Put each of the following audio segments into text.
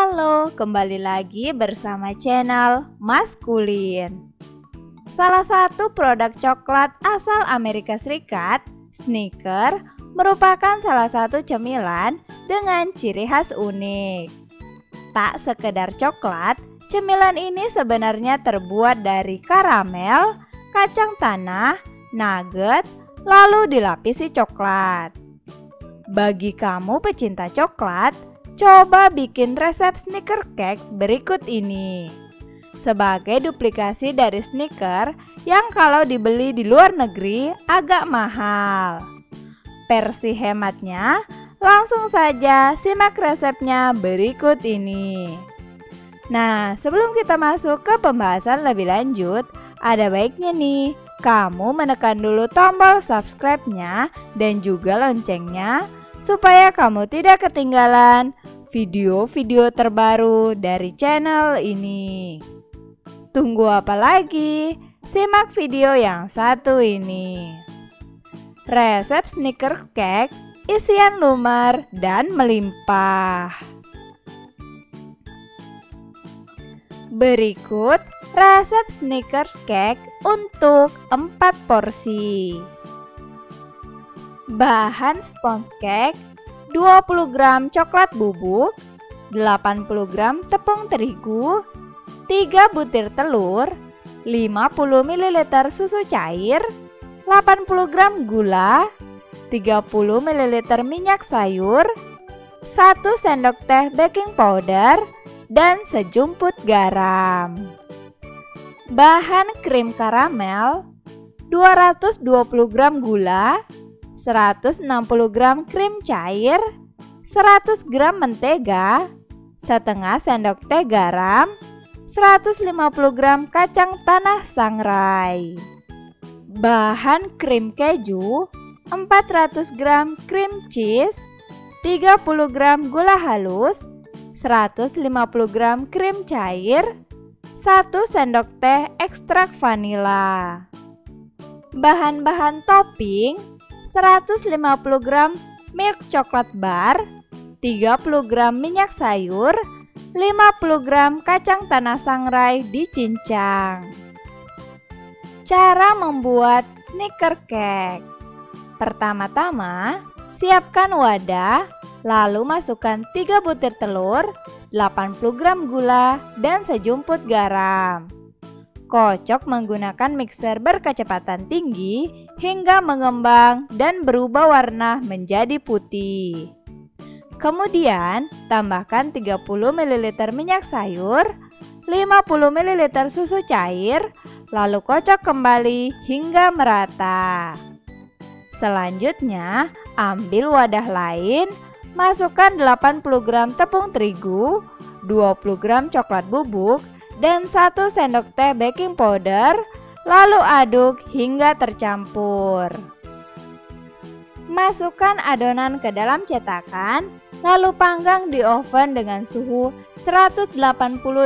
Halo, kembali lagi bersama channel Maskulin. Salah satu produk coklat asal Amerika Serikat, Snickers, merupakan salah satu cemilan dengan ciri khas unik. Tak sekedar coklat, cemilan ini sebenarnya terbuat dari karamel, kacang tanah, nugget, lalu dilapisi coklat. Bagi kamu pecinta coklat, coba bikin resep Snickers Cakes berikut ini. Sebagai duplikasi dari Snickers yang kalau dibeli di luar negeri agak mahal. Versi hematnya, langsung saja simak resepnya berikut ini. Nah, sebelum kita masuk ke pembahasan lebih lanjut, ada baiknya nih kamu menekan dulu tombol subscribe-nya dan juga loncengnya supaya kamu tidak ketinggalan video-video terbaru dari channel ini. Tunggu apa lagi? Simak video yang satu ini. Resep Snickers Cake isian lumer dan melimpah. Berikut resep Snickers Cake untuk 4 porsi. Bahan sponge cake: 20 gram coklat bubuk, 80 gram tepung terigu, 3 butir telur, 50 ml susu cair, 80 gram gula, 30 ml minyak sayur, 1 sendok teh baking powder, dan sejumput garam. Bahan krim karamel: 220 gram gula, 160 gram krim cair, 100 gram mentega, setengah sendok teh garam, 150 gram kacang tanah sangrai. Bahan krim keju: 400 gram krim cheese, 30 gram gula halus, 150 gram krim cair, 1 sendok teh ekstrak vanila. Bahan-bahan topping: 150 gram milk coklat bar, 30 gram minyak sayur, 50 gram kacang tanah sangrai dicincang. Cara membuat Snickers Cake: pertama-tama, siapkan wadah, lalu masukkan 3 butir telur, 80 gram gula, dan sejumput garam. Kocok menggunakan mixer berkecepatan tinggi hingga mengembang dan berubah warna menjadi putih. Kemudian, tambahkan 30 ml minyak sayur, 50 ml susu cair, lalu kocok kembali hingga merata. Selanjutnya, ambil wadah lain, masukkan 80 gram tepung terigu, 20 gram coklat bubuk, dan 1 sendok teh baking powder, lalu aduk hingga tercampur. Masukkan adonan ke dalam cetakan, lalu panggang di oven dengan suhu 180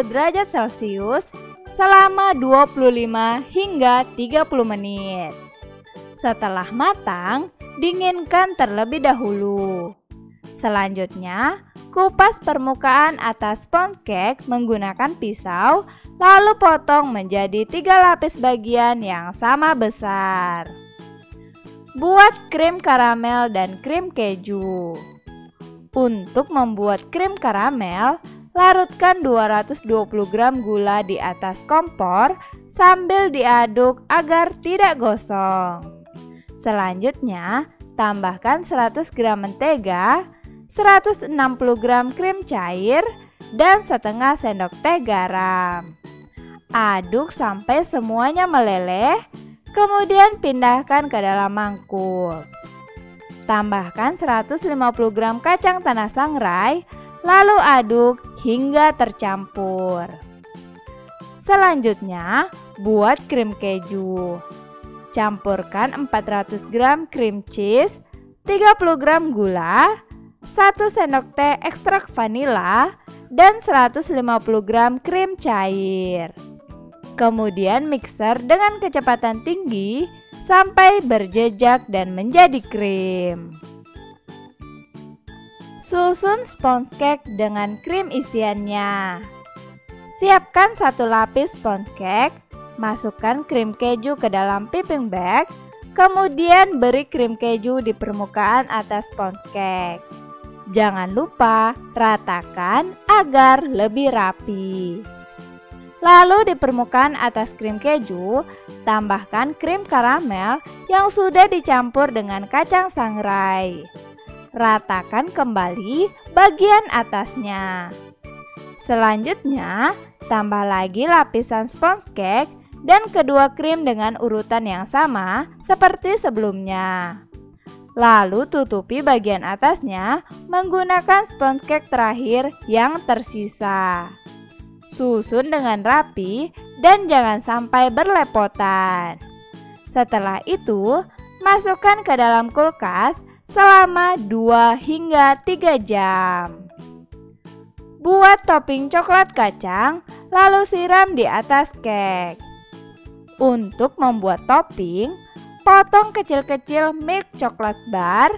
derajat Celcius selama 25 hingga 30 menit. Setelah matang, dinginkan terlebih dahulu. Selanjutnya, kupas permukaan atas sponge cake menggunakan pisau, lalu potong menjadi 3 lapis bagian yang sama besar. Buat krim karamel dan krim keju. Untuk membuat krim karamel, larutkan 220 gram gula di atas kompor sambil diaduk agar tidak gosong. Selanjutnya, tambahkan 100 gram mentega, 160 gram krim cair, dan setengah sendok teh garam. Aduk sampai semuanya meleleh, kemudian pindahkan ke dalam mangkuk. Tambahkan 150 gram kacang tanah sangrai, lalu aduk hingga tercampur. Selanjutnya, buat krim keju. Campurkan 400 gram krim cheese, 30 gram gula, 1 sendok teh ekstrak vanila, dan 150 gram krim cair. Kemudian mixer dengan kecepatan tinggi sampai berjejak dan menjadi krim. Susun sponge cake dengan krim isiannya. Siapkan 1 lapis sponge cake, masukkan krim keju ke dalam piping bag, kemudian beri krim keju di permukaan atas sponge cake. Jangan lupa ratakan agar lebih rapi. Lalu di permukaan atas krim keju, tambahkan krim karamel yang sudah dicampur dengan kacang sangrai. Ratakan kembali bagian atasnya. Selanjutnya, tambah lagi lapisan sponge cake dan kedua krim dengan urutan yang sama seperti sebelumnya. Lalu tutupi bagian atasnya menggunakan sponge cake terakhir yang tersisa. Susun dengan rapi dan jangan sampai berlepotan. Setelah itu, masukkan ke dalam kulkas selama 2 hingga 3 jam. Buat topping coklat kacang, lalu siram di atas cake. Untuk membuat topping, potong kecil-kecil milk coklat bar,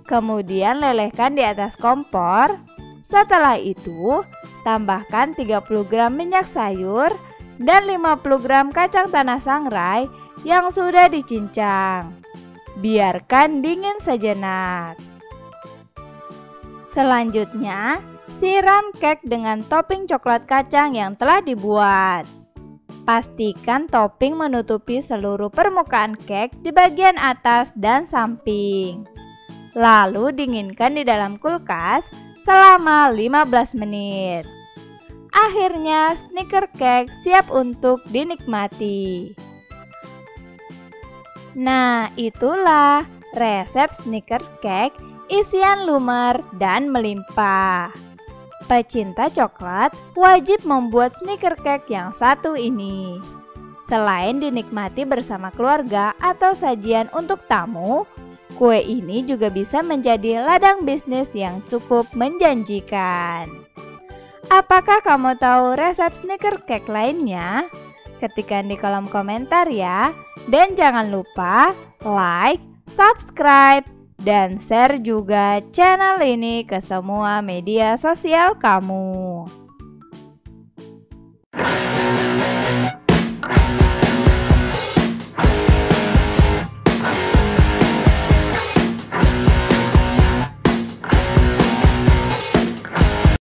kemudian lelehkan di atas kompor. Setelah itu, tambahkan 30 gram minyak sayur dan 50 gram kacang tanah sangrai yang sudah dicincang. Biarkan dingin sejenak. Selanjutnya, siram cake dengan topping coklat kacang yang telah dibuat. Pastikan topping menutupi seluruh permukaan cake di bagian atas dan samping. Lalu dinginkan di dalam kulkas selama 15 menit. Akhirnya, sneaker cake siap untuk dinikmati. Nah, itulah resep sneaker cake isian lumer dan melimpah. Pecinta coklat wajib membuat sneaker cake yang satu ini. Selain dinikmati bersama keluarga atau sajian untuk tamu, kue ini juga bisa menjadi ladang bisnis yang cukup menjanjikan. Apakah kamu tahu resep sneaker cake lainnya? Ketikkan di kolom komentar ya. Dan jangan lupa like, subscribe, dan share juga channel ini ke semua media sosial kamu.